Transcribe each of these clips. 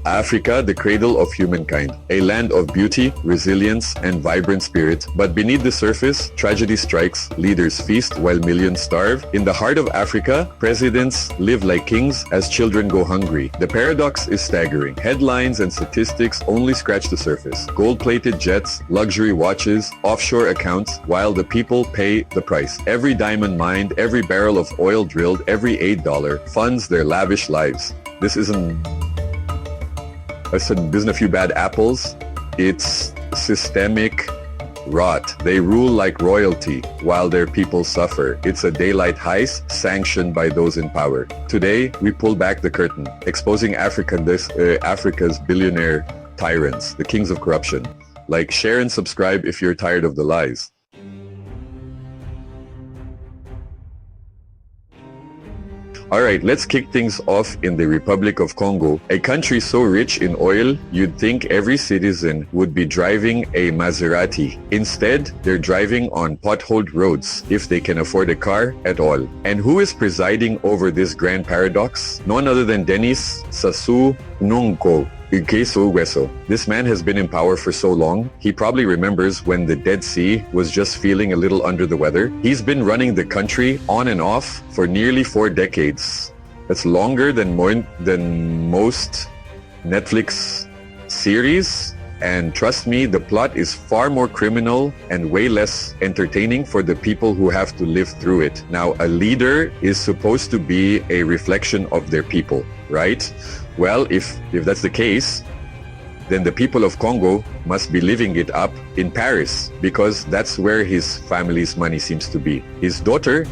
Africa, the cradle of humankind, a land of beauty, resilience, and vibrant spirit. But beneath the surface, tragedy strikes, leaders feast while millions starve. In the heart of Africa, presidents live like kings as children go hungry. The paradox is staggering. Headlines and statistics only scratch the surface. Gold-plated jets, luxury watches, offshore accounts, while the people pay the price. Every diamond mined, every barrel of oil drilled, every $8 funds their lavish lives. This isn't a few bad apples. It's systemic rot. They rule like royalty while their people suffer. It's a daylight heist sanctioned by those in power. Today, we pull back the curtain, exposing Africa's billionaire tyrants, the kings of corruption. Like, share, and subscribe if you're tired of the lies. Alright, let's kick things off in the Republic of Congo, a country so rich in oil, you'd think every citizen would be driving a Maserati. Instead, they're driving on potholed roads, if they can afford a car at all. And who is presiding over this grand paradox? None other than Denis Sassou Nguesso. This man has been in power for so long, he probably remembers when the Dead Sea was just feeling a little under the weather. He's been running the country on and off for nearly 4 decades. That's longer than most Netflix series. And trust me, the plot is far more criminal and way less entertaining for the people who have to live through it. Now, a leader is supposed to be a reflection of their people, right? Well, if that's the case, then the people of Congo must be living it up in Paris, because that's where his family's money seems to be. His daughter,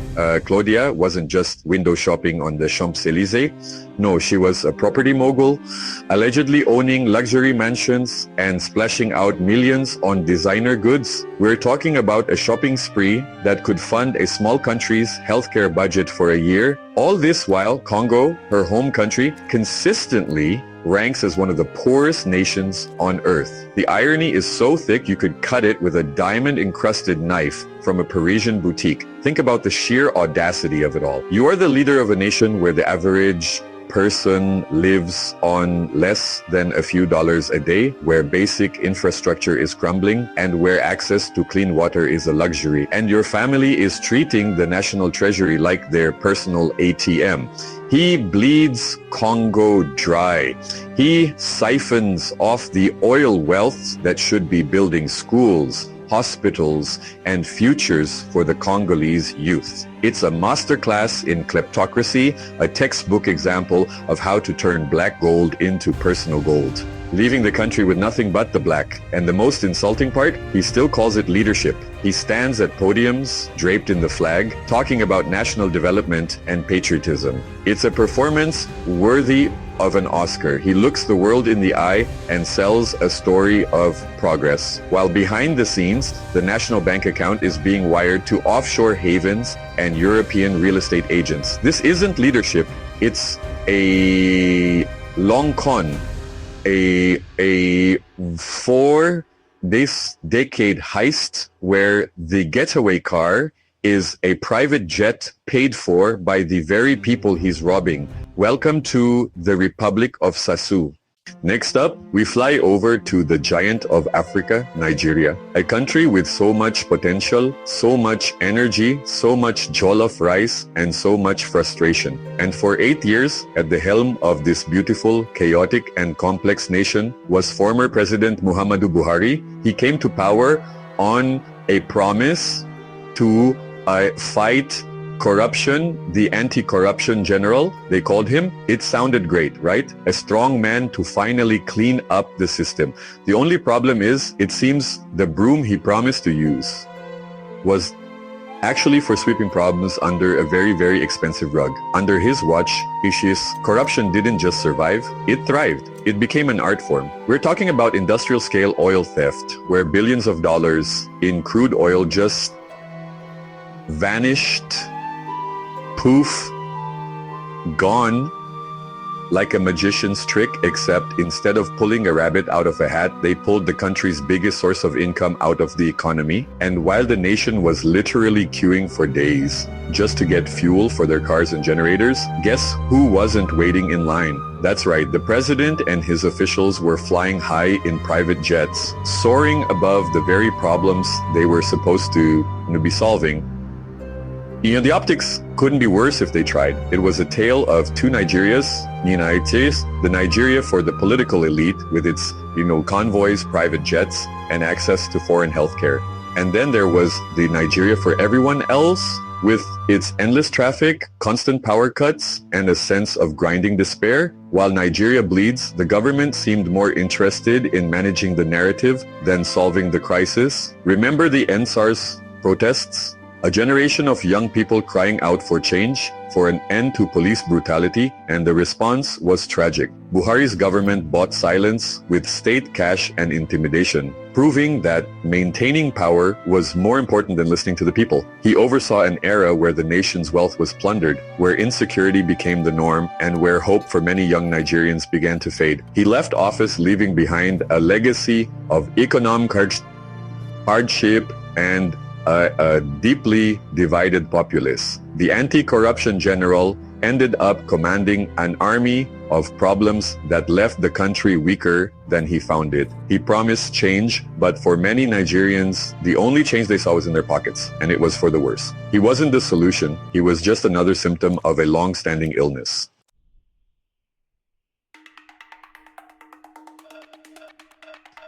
Claudia, wasn't just window shopping on the Champs-Élysées. No, she was a property mogul, allegedly owning luxury mansions and splashing out millions on designer goods. We're talking about a shopping spree that could fund a small country's healthcare budget for a year. All this while Congo, her home country, consistently ranks as one of the poorest nations on earth. The irony is so thick you could cut it with a diamond-encrusted knife from a Parisian boutique. Think about the sheer audacity of it all. You are the leader of a nation where the average person lives on less than a few dollars a day, where basic infrastructure is crumbling, and where access to clean water is a luxury. And your family is treating the national treasury like their personal ATM. He bleeds Congo dry. He siphons off the oil wealth that should be building schools, hospitals, and futures for the Congolese youth. It's a masterclass in kleptocracy, a textbook example of how to turn black gold into personal gold, leaving the country with nothing but the black. And the most insulting part, he still calls it leadership. He stands at podiums draped in the flag, talking about national development and patriotism. It's a performance worthy of an Oscar. He looks the world in the eye and sells a story of progress, while behind the scenes, the national bank account is being wired to offshore havens and European real estate agents. This isn't leadership, it's a long con, a 4-decade heist where the getaway car is a private jet paid for by the very people he's robbing. Welcome to the Republic of Sassou. Next up, we fly over to the giant of Africa, Nigeria, a country with so much potential, so much energy, so much jollof rice, and so much frustration. And for 8 years, at the helm of this beautiful, chaotic, and complex nation was former President Muhammadu Buhari. He came to power on a promise to fight corruption, the anti-corruption general, they called him. It sounded great, right? A strong man to finally clean up the system. The only problem is, it seems the broom he promised to use was actually for sweeping problems under a very, very expensive rug. Under his watch, corruption didn't just survive, it thrived. It became an art form. We're talking about industrial-scale oil theft, where billions of dollars in crude oil just vanished, poof, gone, like a magician's trick, except instead of pulling a rabbit out of a hat, they pulled the country's biggest source of income out of the economy. And while the nation was literally queuing for days just to get fuel for their cars and generators, guess who wasn't waiting in line? That's right, the president and his officials were flying high in private jets, soaring above the very problems they were supposed to be solving. The optics couldn't be worse if they tried. It was a tale of two Nigerias, the Nigeria for the political elite with its, convoys, private jets, and access to foreign healthcare. And then there was the Nigeria for everyone else with its endless traffic, constant power cuts, and a sense of grinding despair. While Nigeria bleeds, the government seemed more interested in managing the narrative than solving the crisis. Remember the NSARS protests? A generation of young people crying out for change, for an end to police brutality, and the response was tragic. Buhari's government bought silence with state cash and intimidation, proving that maintaining power was more important than listening to the people. He oversaw an era where the nation's wealth was plundered, where insecurity became the norm, and where hope for many young Nigerians began to fade. He left office leaving behind a legacy of economic hardship and a deeply divided populace. The anti-corruption general ended up commanding an army of problems that left the country weaker than he found it. He promised change, but for many Nigerians, the only change they saw was in their pockets, and it was for the worse. He wasn't the solution. He was just another symptom of a long-standing illness.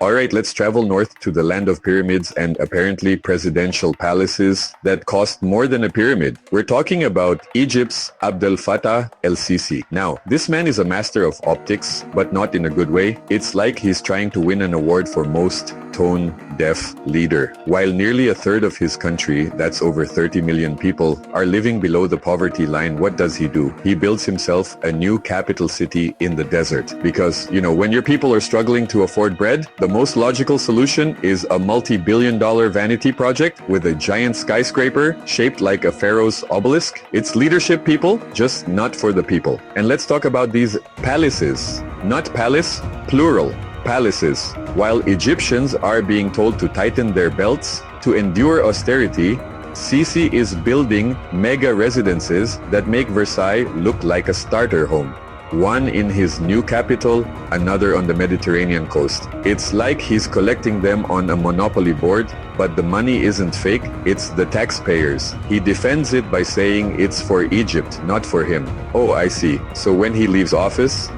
Alright, let's travel north to the land of pyramids and apparently presidential palaces that cost more than a pyramid. We're talking about Egypt's Abdel Fattah el-Sisi. Now, this man is a master of optics, but not in a good way. It's like he's trying to win an award for most tone-deaf leader. While nearly a third of his country, that's over 30 million people, are living below the poverty line, what does he do? He builds himself a new capital city in the desert. Because, when your people are struggling to afford bread, the most logical solution is a multi-billion-dollar vanity project with a giant skyscraper shaped like a pharaoh's obelisk. It's leadership, people, just not for the people. And let's talk about these palaces. Not palace, plural. Palaces. While Egyptians are being told to tighten their belts to endure austerity, Sisi is building mega residences that make Versailles look like a starter home. One in his new capital, another on the Mediterranean coast. It's like he's collecting them on a monopoly board, but the money isn't fake, it's the taxpayers. He defends it by saying it's for Egypt, not for him. Oh, I see. So when he leaves office,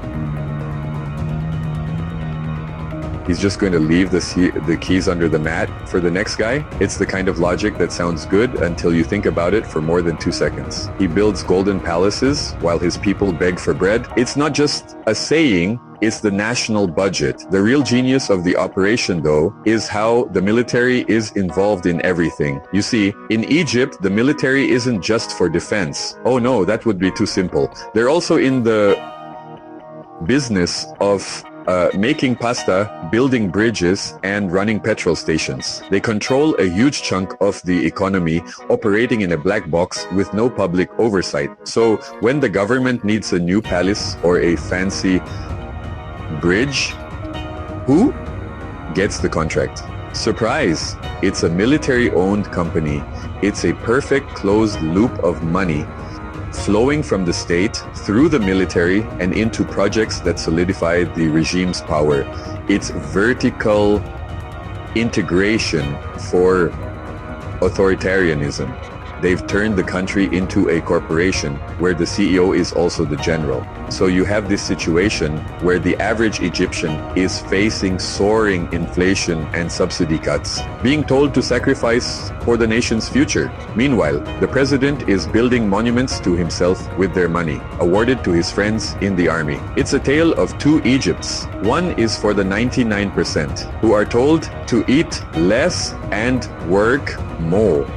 he's just going to leave the keys under the mat for the next guy? It's the kind of logic that sounds good until you think about it for more than 2 seconds. He builds golden palaces while his people beg for bread. It's not just a saying, it's the national budget. The real genius of the operation, though, is how the military is involved in everything. You see, in Egypt, the military isn't just for defense. Oh no, that would be too simple. They're also in the business of making pasta, building bridges, and running petrol stations. They control a huge chunk of the economy, operating in a black box with no public oversight. So when the government needs a new palace or a fancy bridge, who gets the contract? Surprise! It's a military-owned company. It's a perfect closed loop of money flowing from the state through the military and into projects that solidify the regime's power. It's vertical integration for authoritarianism. They've turned the country into a corporation where the CEO is also the general. So you have this situation where the average Egyptian is facing soaring inflation and subsidy cuts, being told to sacrifice for the nation's future. Meanwhile, the president is building monuments to himself with their money, awarded to his friends in the army. It's a tale of two Egypts. One is for the 99% who are told to eat less and work more.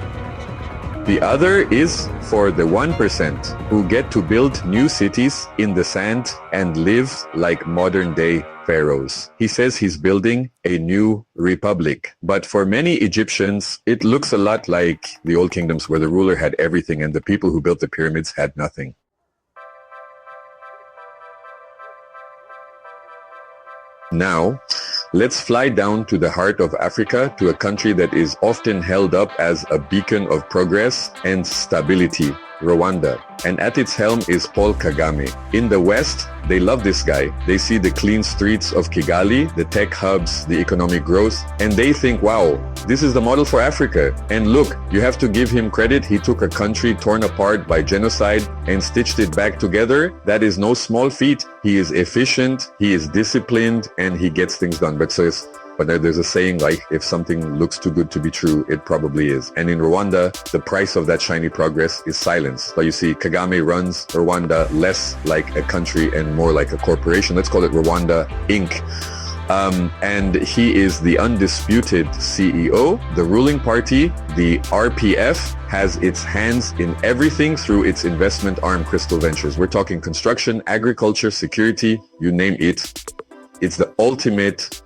The other is for the 1% who get to build new cities in the sand and live like modern-day pharaohs. He says he's building a new republic. But for many Egyptians, it looks a lot like the old kingdoms where the ruler had everything and the people who built the pyramids had nothing. Now, let's fly down to the heart of Africa, to a country that is often held up as a beacon of progress and stability, Rwanda. And at its helm is Paul Kagame. In the West, they love this guy. They see the clean streets of Kigali, the tech hubs, the economic growth, and they think, wow, this is the model for Africa. And look, you have to give him credit. He took a country torn apart by genocide and stitched it back together. That is no small feat. He is efficient, he is disciplined, and he gets things done. But there's a saying like, if something looks too good to be true, it probably is. And in Rwanda, the price of that shiny progress is silence. So you see, Kagame runs Rwanda less like a country and more like a corporation. Let's call it Rwanda Inc. And he is the undisputed CEO. The ruling party, the RPF, has its hands in everything through its investment arm, Crystal Ventures. We're talking construction, agriculture, security, you name it. It's the ultimate,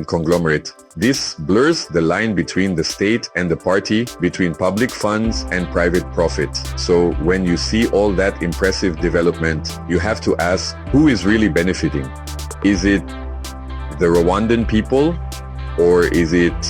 conglomerate. This blurs the line between the state and the party, between public funds and private profit. So when you see all that impressive development, you have to ask, who is really benefiting? Is it the Rwandan people, or is it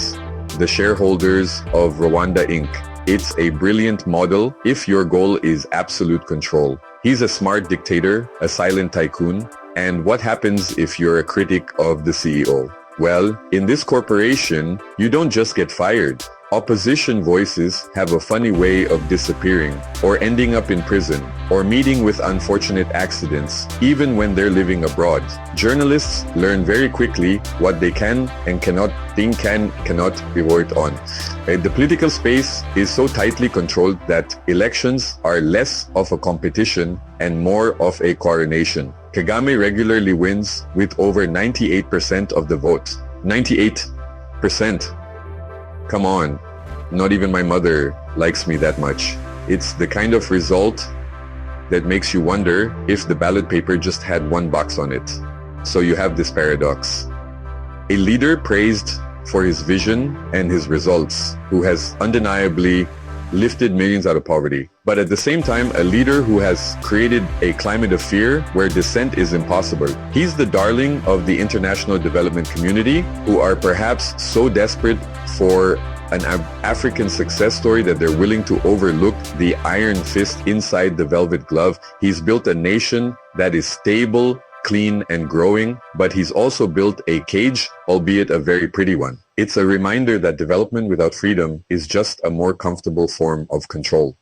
the shareholders of Rwanda Inc.? It's a brilliant model if your goal is absolute control. He's a smart dictator, a silent tycoon. And what happens if you're a critic of the CEO? Well, in this corporation, you don't just get fired. Opposition voices have a funny way of disappearing, or ending up in prison, or meeting with unfortunate accidents, even when they're living abroad. Journalists learn very quickly what they can and cannot be worked on. The political space is so tightly controlled that elections are less of a competition and more of a coronation. Kagame regularly wins with over 98% of the vote. 98%. Come on, not even my mother likes me that much. It's the kind of result that makes you wonder if the ballot paper just had one box on it. So you have this paradox. A leader praised for his vision and his results, who has undeniably lifted millions out of poverty. But at the same time, a leader who has created a climate of fear where dissent is impossible. He's the darling of the international development community, who are perhaps so desperate for an African success story that they're willing to overlook the iron fist inside the velvet glove. He's built a nation that is stable, clean, and growing, but he's also built a cage, albeit a very pretty one. It's a reminder that development without freedom is just a more comfortable form of control.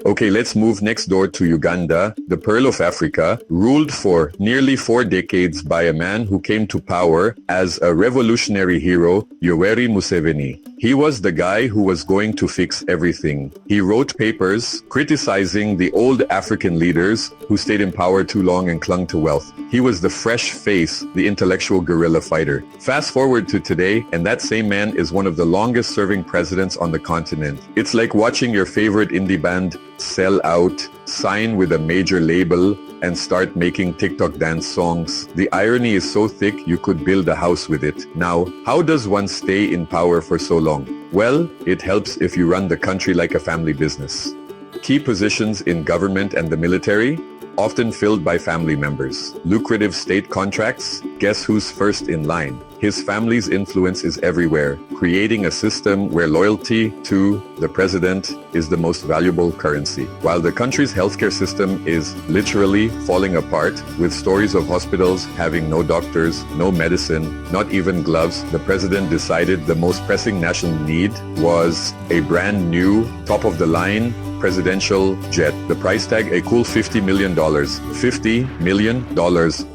Okay, let's move next door to Uganda, the Pearl of Africa, ruled for nearly 4 decades by a man who came to power as a revolutionary hero, Yoweri Museveni. He was the guy who was going to fix everything. He wrote papers criticizing the old African leaders who stayed in power too long and clung to wealth. He was the fresh face, the intellectual guerrilla fighter. Fast forward to today, and that same man is one of the longest serving presidents on the continent. It's like watching your favorite indie band sell out, sign with a major label, and start making TikTok dance songs. The irony is so thick you could build a house with it. Now, how does one stay in power for so long? Well, it helps if you run the country like a family business. Key positions in government and the military, often filled by family members. Lucrative state contracts, guess who's first in line? His family's influence is everywhere, creating a system where loyalty to the president is the most valuable currency. While the country's healthcare system is literally falling apart, with stories of hospitals having no doctors, no medicine, not even gloves, the president decided the most pressing national need was a brand new, top-of-the-line presidential jet. The price tag, a cool $50 million. $50 million,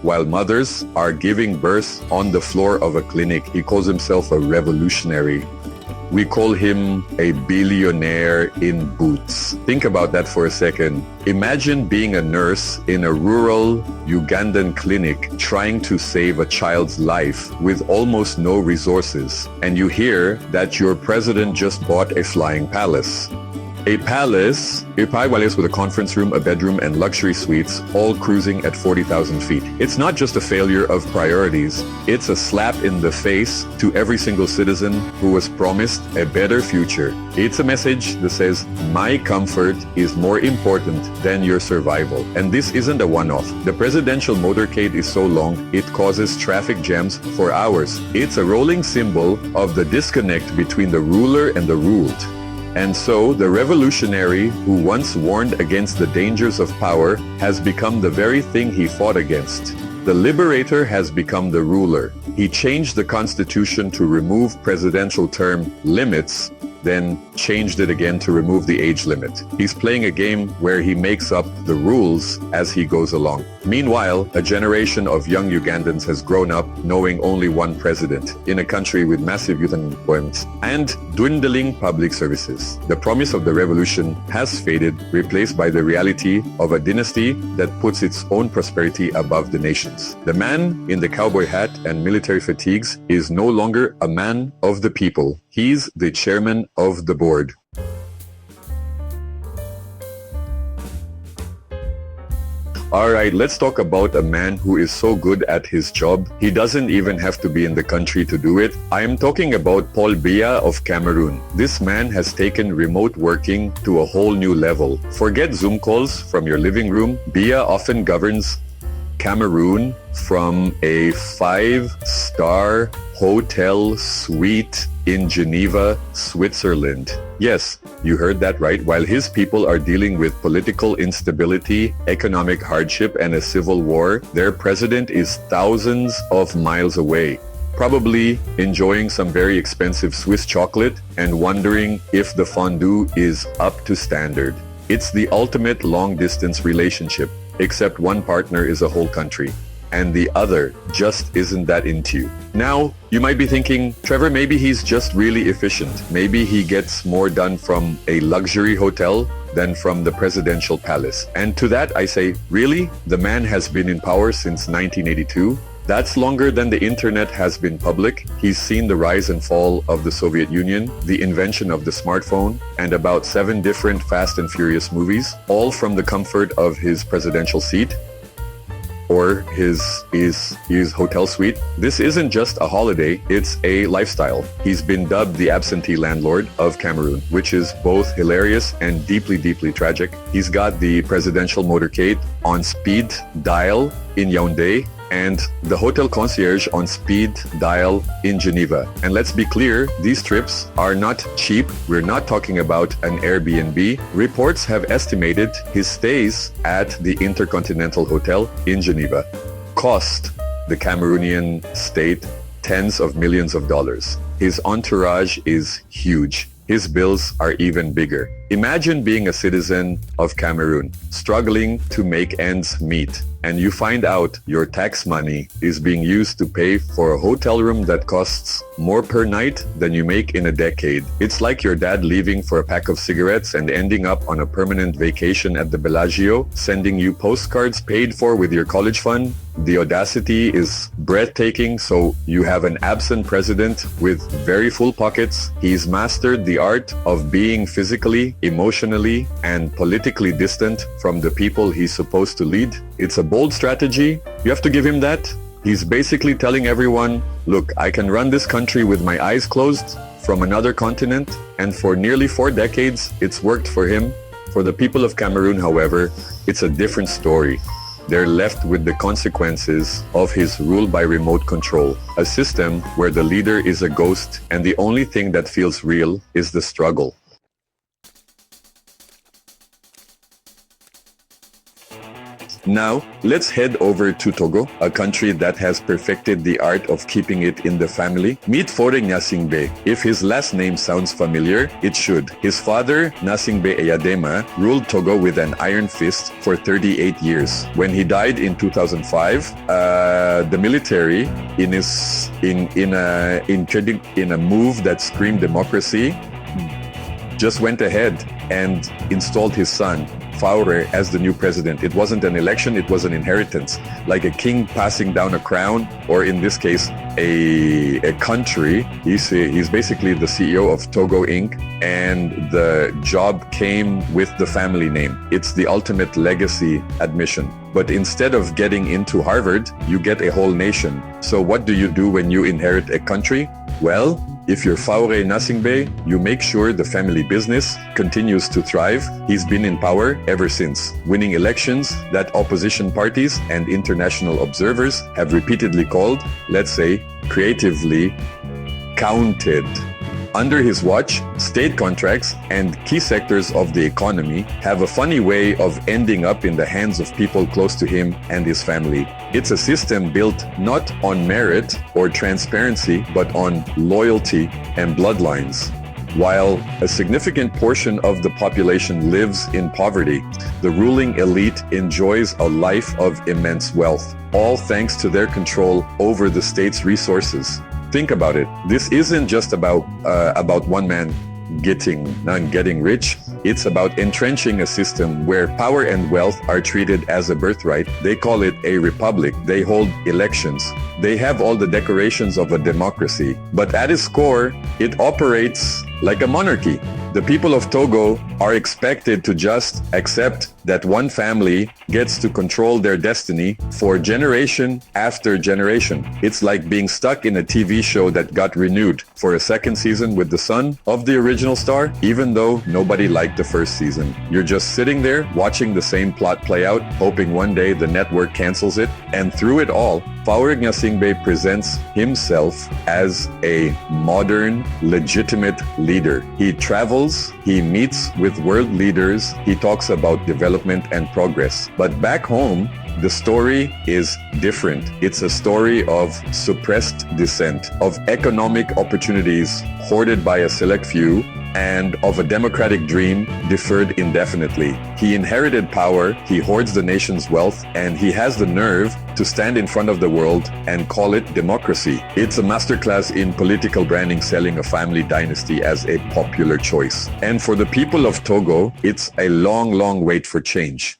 while mothers are giving birth on the floor of a clinic. He calls himself a revolutionary. We call him a billionaire in boots. Think about that for a second. Imagine being a nurse in a rural Ugandan clinic trying to save a child's life with almost no resources, and you hear that your president just bought a flying palace. A palace with a conference room, a bedroom, and luxury suites, all cruising at 40,000 feet. It's not just a failure of priorities, it's a slap in the face to every single citizen who was promised a better future. It's a message that says, my comfort is more important than your survival. And this isn't a one-off. The presidential motorcade is so long, it causes traffic jams for hours. It's a rolling symbol of the disconnect between the ruler and the ruled. And so, the revolutionary who once warned against the dangers of power has become the very thing he fought against. The liberator has become the ruler. He changed the constitution to remove presidential term limits, then changed it again to remove the age limit. He's playing a game where he makes up the rules as he goes along. Meanwhile, a generation of young Ugandans has grown up knowing only one president in a country with massive youth unemployment and dwindling public services. The promise of the revolution has faded, replaced by the reality of a dynasty that puts its own prosperity above the nation's. The man in the cowboy hat and military fatigues is no longer a man of the people. He's the chairman of the board. Alright, let's talk about a man who is so good at his job, he doesn't even have to be in the country to do it. I am talking about Paul Biya of Cameroon. This man has taken remote working to a whole new level. Forget Zoom calls from your living room. Biya often governs Cameroon from a 5-star hotel suite in Geneva, Switzerland. Yes, you heard that right. While his people are dealing with political instability, economic hardship, and a civil war, their president is thousands of miles away, probably enjoying some very expensive Swiss chocolate and wondering if the fondue is up to standard. It's the ultimate long-distance relationship, except one partner is a whole country and the other just isn't that into you. Now, you might be thinking, Trevor, maybe he's just really efficient. Maybe he gets more done from a luxury hotel than from the presidential palace. And to that I say, really? The man has been in power since 1982? That's longer than the internet has been public. He's seen the rise and fall of the Soviet Union, the invention of the smartphone, and about 7 different Fast and Furious movies, all from the comfort of his presidential seat or his hotel suite. This isn't just a holiday, it's a lifestyle. He's been dubbed the absentee landlord of Cameroon, which is both hilarious and deeply, deeply tragic. He's got the presidential motorcade on speed dial in Yaoundé and the hotel concierge on speed dial in Geneva. And let's be clear, these trips are not cheap. We're not talking about an Airbnb. Reports have estimated his stays at the Intercontinental Hotel in Geneva cost the Cameroonian state tens of millions of dollars. His entourage is huge. His bills are even bigger. Imagine being a citizen of Cameroon, struggling to make ends meet, and you find out your tax money is being used to pay for a hotel room that costs more per night than you make in a decade. It's like your dad leaving for a pack of cigarettes and ending up on a permanent vacation at the Bellagio, sending you postcards paid for with your college fund. The audacity is breathtaking, so you have an absent president with very full pockets. He's mastered the art of being physically, emotionally, and politically distant from the people he's supposed to lead. It's a bold strategy. You have to give him that. He's basically telling everyone, look, I can run this country with my eyes closed from another continent, and for nearly 4 decades, it's worked for him. For the people of Cameroon, however, it's a different story. They're left with the consequences of his rule by remote control, a system where the leader is a ghost and the only thing that feels real is the struggle. Now, let's head over to Togo, a country that has perfected the art of keeping it in the family. Meet Fore Gnassingbé. If his last name sounds familiar, it should. His father, Gnassingbé Eyadema, ruled Togo with an iron fist for 38 years. When he died in 2005, the military, in a move that screamed democracy, just went ahead and installed his son, Faure, as the new president. It wasn't an election, it was an inheritance, like a king passing down a crown, or in this case, a country. He's basically the CEO of Togo Inc., and the job came with the family name. It's the ultimate legacy admission. But instead of getting into Harvard, you get a whole nation. So what do you do when you inherit a country? Well, if you're Faure Nasingbe, you make sure the family business continues to thrive. He's been in power ever since, winning elections that opposition parties and international observers have repeatedly called, let's say, creatively counted. Under his watch, state contracts and key sectors of the economy have a funny way of ending up in the hands of people close to him and his family. It's a system built not on merit or transparency, but on loyalty and bloodlines. While a significant portion of the population lives in poverty, the ruling elite enjoys a life of immense wealth, all thanks to their control over the state's resources. Think about it. This isn't just about one man getting rich. It's about entrenching a system where power and wealth are treated as a birthright. They call it a republic. They hold elections. They have all the decorations of a democracy. But at its core, it operates like a monarchy. The people of Togo are expected to just accept that one family gets to control their destiny for generation after generation. It's like being stuck in a TV show that got renewed for a second season with the son of the original star, even though nobody liked the first season. You're just sitting there watching the same plot play out, hoping one day the network cancels it. And through it all, Faure Gnassingbé presents himself as a modern, legitimate leader. He travels, he meets with world leaders, he talks about development and progress. But back home, the story is different. It's a story of suppressed dissent, of economic opportunities hoarded by a select few, and of a democratic dream deferred indefinitely. He inherited power, he hoards the nation's wealth, and he has the nerve to stand in front of the world and call it democracy. It's a masterclass in political branding, selling a family dynasty as a popular choice. And for the people of Togo, it's a long, long wait for change.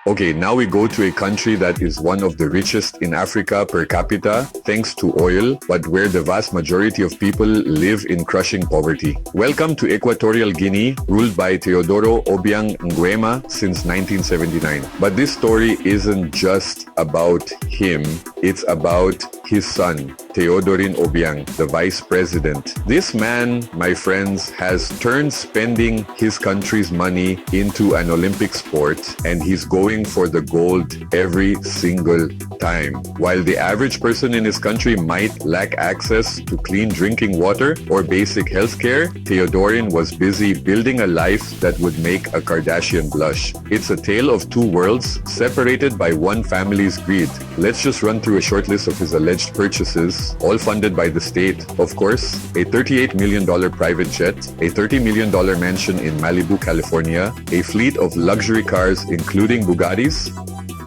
Okay, now we go to a country that is one of the richest in Africa per capita, thanks to oil, but where the vast majority of people live in crushing poverty. Welcome to Equatorial Guinea, ruled by Teodoro Obiang Nguema since 1979. But this story isn't just about him, it's about his son, Teodorin Obiang, the vice president. This man, my friends, has turned spending his country's money into an Olympic sport, and he's going for the gold every single time. While the average person in his country might lack access to clean drinking water or basic health care, Teodorin was busy building a life that would make a Kardashian blush. It's a tale of two worlds separated by one family's greed. Let's just run through a short list of his alleged purchases, all funded by the state. Of course, a $38 million private jet, a $30 million mansion in Malibu, California, a fleet of luxury cars including Bugattis,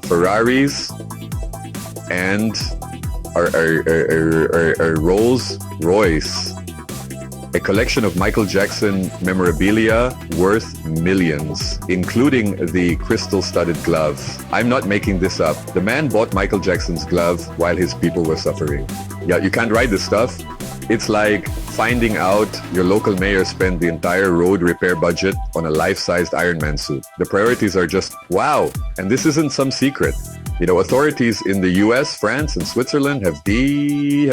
Ferraris, and a Rolls Royce. A collection of Michael Jackson memorabilia worth millions, including the crystal-studded glove. I'm not making this up. The man bought Michael Jackson's glove while his people were suffering. Yeah, you can't write this stuff. It's like finding out your local mayor spent the entire road repair budget on a life-sized Iron Man suit. The priorities are just, wow, and this isn't some secret. You know, authorities in the US, France, and Switzerland have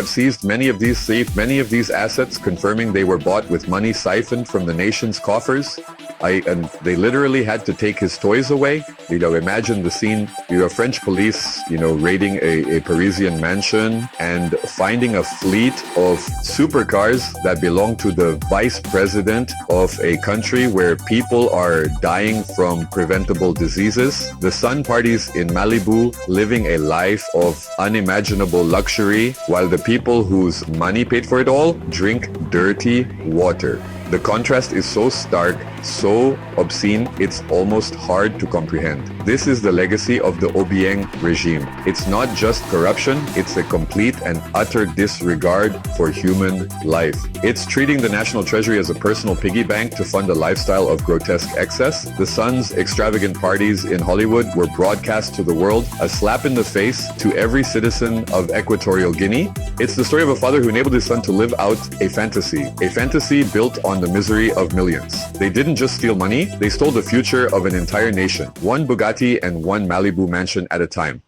seized many of these assets, confirming they were bought with money siphoned from the nation's coffers. And they literally had to take his toys away. You know, imagine the scene, French police, raiding a Parisian mansion and finding a fleet of supercars that belong to the vice president of a country where people are dying from preventable diseases. The sun parties in Malibu, living a life of unimaginable luxury, while the people whose money paid for it all drink dirty water. The contrast is so stark so obscene it's almost hard to comprehend. This is the legacy of the Obiang regime. It's not just corruption, it's a complete and utter disregard for human life. It's treating the national treasury as a personal piggy bank to fund a lifestyle of grotesque excess. The son's extravagant parties in Hollywood were broadcast to the world, a slap in the face to every citizen of Equatorial Guinea. It's the story of a father who enabled his son to live out a fantasy built on the misery of millions. They didn't just steal money, they stole the future of an entire nation, one Bugatti and one Malibu mansion at a time.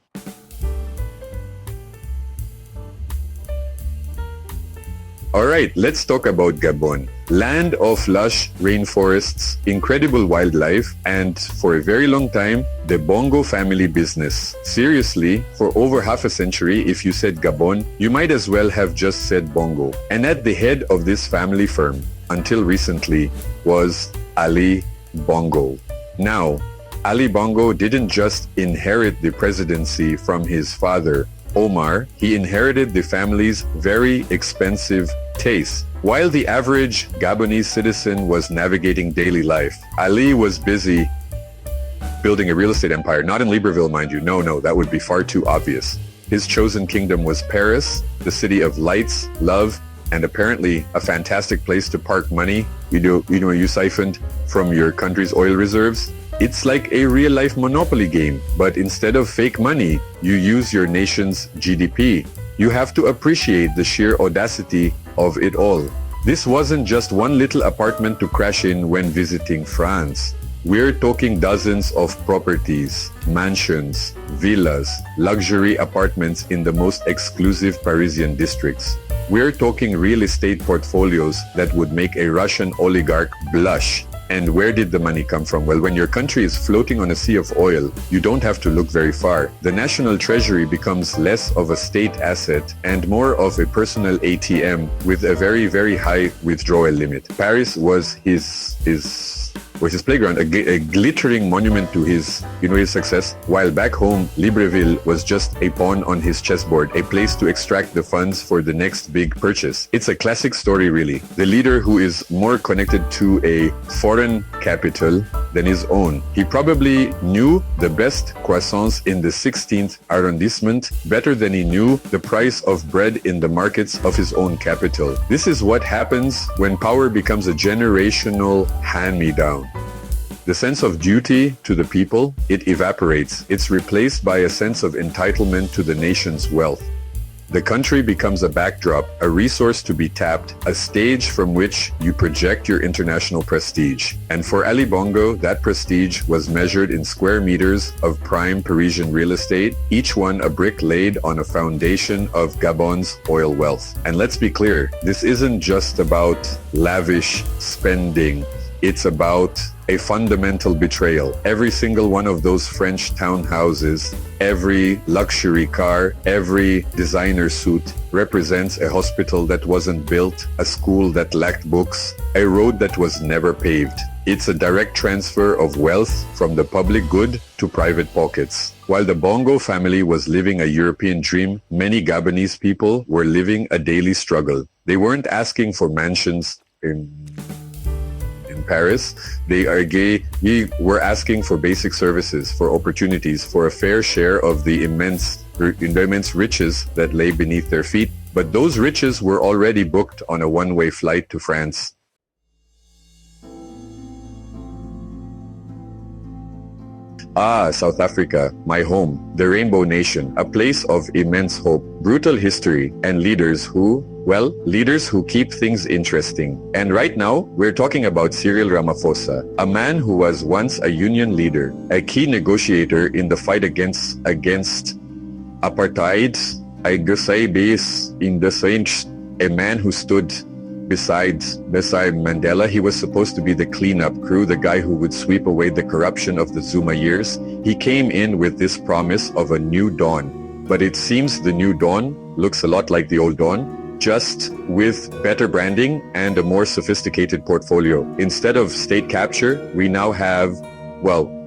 Alright, let's talk about Gabon. Land of lush rainforests, incredible wildlife, and for a very long time, the Bongo family business. Seriously, for over half a century, if you said Gabon, you might as well have just said Bongo. And at the head of this family firm, until recently, was Ali Bongo. Now, Ali Bongo didn't just inherit the presidency from his father, Omar. He inherited the family's very expensive taste. While the average Gabonese citizen was navigating daily life, Ali was busy building a real estate empire, not in Libreville, mind you. No, that would be far too obvious. His chosen kingdom was Paris, the city of lights, love, and apparently a fantastic place to park money. You siphoned from your country's oil reserves. It's like a real-life Monopoly game, but instead of fake money, you use your nation's GDP. You have to appreciate the sheer audacity of it all. This wasn't just one little apartment to crash in when visiting France. We're talking dozens of properties, mansions, villas, luxury apartments in the most exclusive Parisian districts. We're talking real estate portfolios that would make a Russian oligarch blush. And where did the money come from? Well, when your country is floating on a sea of oil, you don't have to look very far. The national treasury becomes less of a state asset and more of a personal ATM with a very, very high withdrawal limit. Paris was his playground, a glittering monument to his success, while back home, Libreville was just a pawn on his chessboard, a place to extract the funds for the next big purchase. It's a classic story, really. The leader who is more connected to a foreign capital than his own. He probably knew the best croissants in the 16th arrondissement better than he knew the price of bread in the markets of his own capital. This is what happens when power becomes a generational hand-me-down. The sense of duty to the people, it evaporates. It's replaced by a sense of entitlement to the nation's wealth. The country becomes a backdrop, a resource to be tapped, a stage from which you project your international prestige. And for Ali Bongo, that prestige was measured in square meters of prime Parisian real estate, each one a brick laid on a foundation of Gabon's oil wealth. And let's be clear, this isn't just about lavish spending. It's about a fundamental betrayal. Every single one of those French townhouses, every luxury car, every designer suit represents a hospital that wasn't built, a school that lacked books, a road that was never paved. It's a direct transfer of wealth from the public good to private pockets. While the Bongo family was living a European dream, many Gabonese people were living a daily struggle. They weren't asking for mansions in Paris. We were asking for basic services, for opportunities, for a fair share of the immense riches that lay beneath their feet. But those riches were already booked on a one-way flight to France. Ah, South Africa, my home, the Rainbow Nation, a place of immense hope, brutal history, and leaders who keep things interesting. And right now, we're talking about Cyril Ramaphosa, a man who was once a union leader, a key negotiator in the fight against apartheid, a man who stood beside Mandela. He was supposed to be the cleanup crew, the guy who would sweep away the corruption of the Zuma years. He came in with this promise of a new dawn. But it seems the new dawn looks a lot like the old dawn, just with better branding and a more sophisticated portfolio. Instead of state capture, we now have,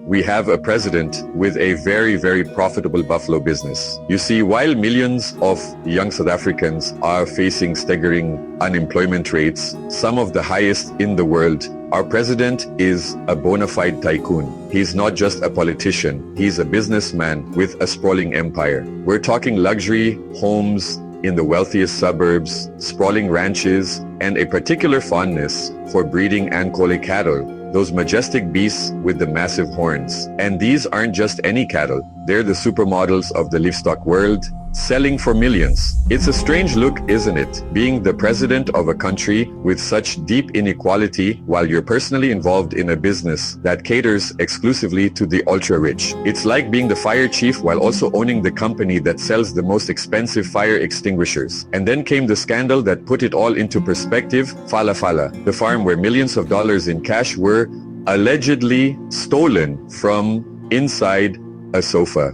we have a president with a very, very profitable buffalo business. You see, while millions of young South Africans are facing staggering unemployment rates, some of the highest in the world, our president is a bona fide tycoon. He's not just a politician, he's a businessman with a sprawling empire. We're talking luxury homes in the wealthiest suburbs, sprawling ranches, and a particular fondness for breeding Ankole cattle, those majestic beasts with the massive horns. And these aren't just any cattle, they're the supermodels of the livestock world, selling for millions. It's a strange look, isn't it? Being the president of a country with such deep inequality while you're personally involved in a business that caters exclusively to the ultra-rich. It's like being the fire chief while also owning the company that sells the most expensive fire extinguishers. And then came the scandal that put it all into perspective, Fala Fala, the farm where millions of dollars in cash were allegedly stolen from inside a sofa.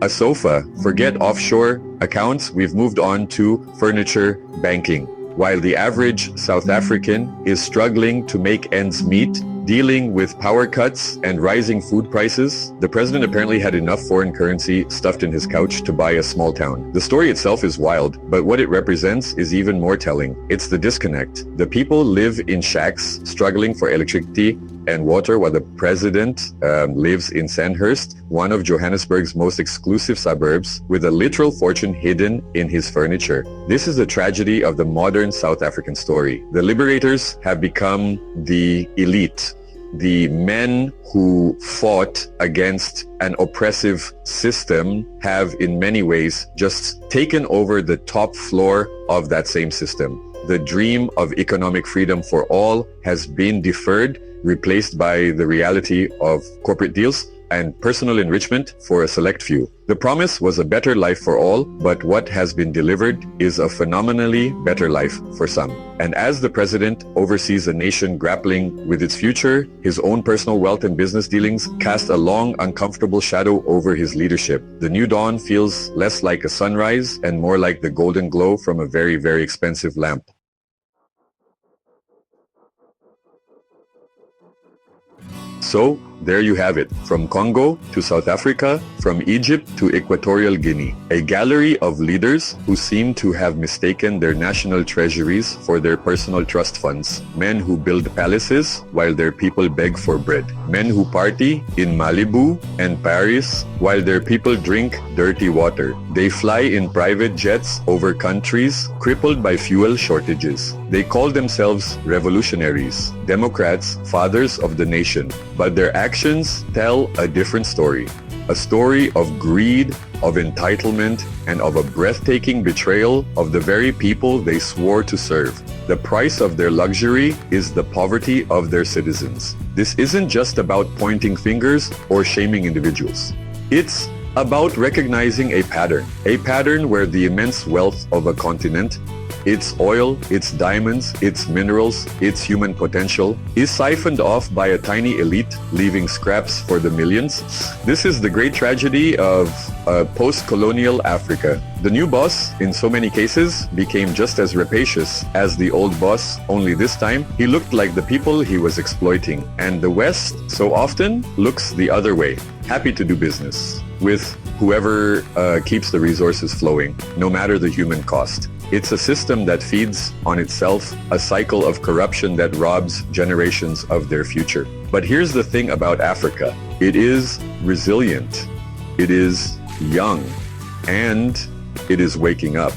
A sofa. Forget offshore accounts, we've moved on to furniture banking. While the average South African is struggling to make ends meet, dealing with power cuts and rising food prices, the president apparently had enough foreign currency stuffed in his couch to buy a small town. The story itself is wild, but what it represents is even more telling. It's the disconnect. The people live in shacks, struggling for electricity and water, while the president lives in Sandhurst, one of Johannesburg's most exclusive suburbs, with a literal fortune hidden in his furniture. This is the tragedy of the modern South African story. The liberators have become the elite, the men who fought against an oppressive system have in many ways just taken over the top floor of that same system. The dream of economic freedom for all has been deferred, replaced by the reality of corporate deals and personal enrichment for a select few. The promise was a better life for all, but what has been delivered is a phenomenally better life for some. And as the president oversees a nation grappling with its future, his own personal wealth and business dealings cast a long, uncomfortable shadow over his leadership. The new dawn feels less like a sunrise and more like the golden glow from a very, very expensive lamp. So, there you have it, from Congo to South Africa, from Egypt to Equatorial Guinea, a gallery of leaders who seem to have mistaken their national treasuries for their personal trust funds, men who build palaces while their people beg for bread, men who party in Malibu and Paris while their people drink dirty water. They fly in private jets over countries crippled by fuel shortages. They call themselves revolutionaries, Democrats, fathers of the nation, but their actions tell a different story. A story of greed, of entitlement, and of a breathtaking betrayal of the very people they swore to serve. The price of their luxury is the poverty of their citizens. This isn't just about pointing fingers or shaming individuals. It's about recognizing a pattern where the immense wealth of a continent, its oil, its diamonds, its minerals, its human potential, is siphoned off by a tiny elite, leaving scraps for the millions. This is the great tragedy of post-colonial Africa. The new boss, in so many cases, became just as rapacious as the old boss, only this time, he looked like the people he was exploiting. And the West, so often, looks the other way, happy to do business with whoever keeps the resources flowing, no matter the human cost. It's a system that feeds on itself, a cycle of corruption that robs generations of their future. But here's the thing about Africa. It is resilient, it is young, and it is waking up.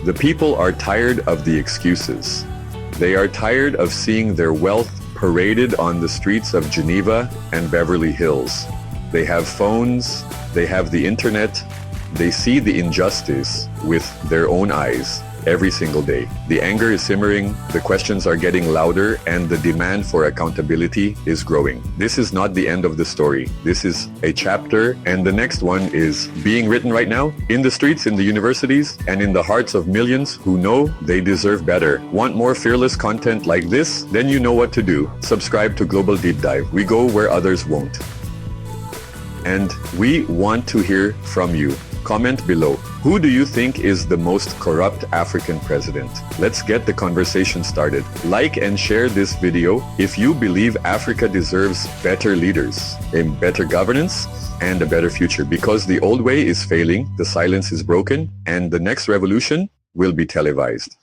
The people are tired of the excuses. They are tired of seeing their wealth paraded on the streets of Geneva and Beverly Hills. They have phones, they have the internet, they see the injustice with their own eyes every single day. The anger is simmering, the questions are getting louder, and the demand for accountability is growing. This is not the end of the story. This is a chapter, and the next one is being written right now in the streets, in the universities, and in the hearts of millions who know they deserve better. Want more fearless content like this? Then you know what to do. Subscribe to Global Deep Dive. We go where others won't. And we want to hear from you. Comment below. Who do you think is the most corrupt African president? Let's get the conversation started. Like and share this video if you believe Africa deserves better leaders, a better governance, and a better future, because the old way is failing, the silence is broken, and the next revolution will be televised.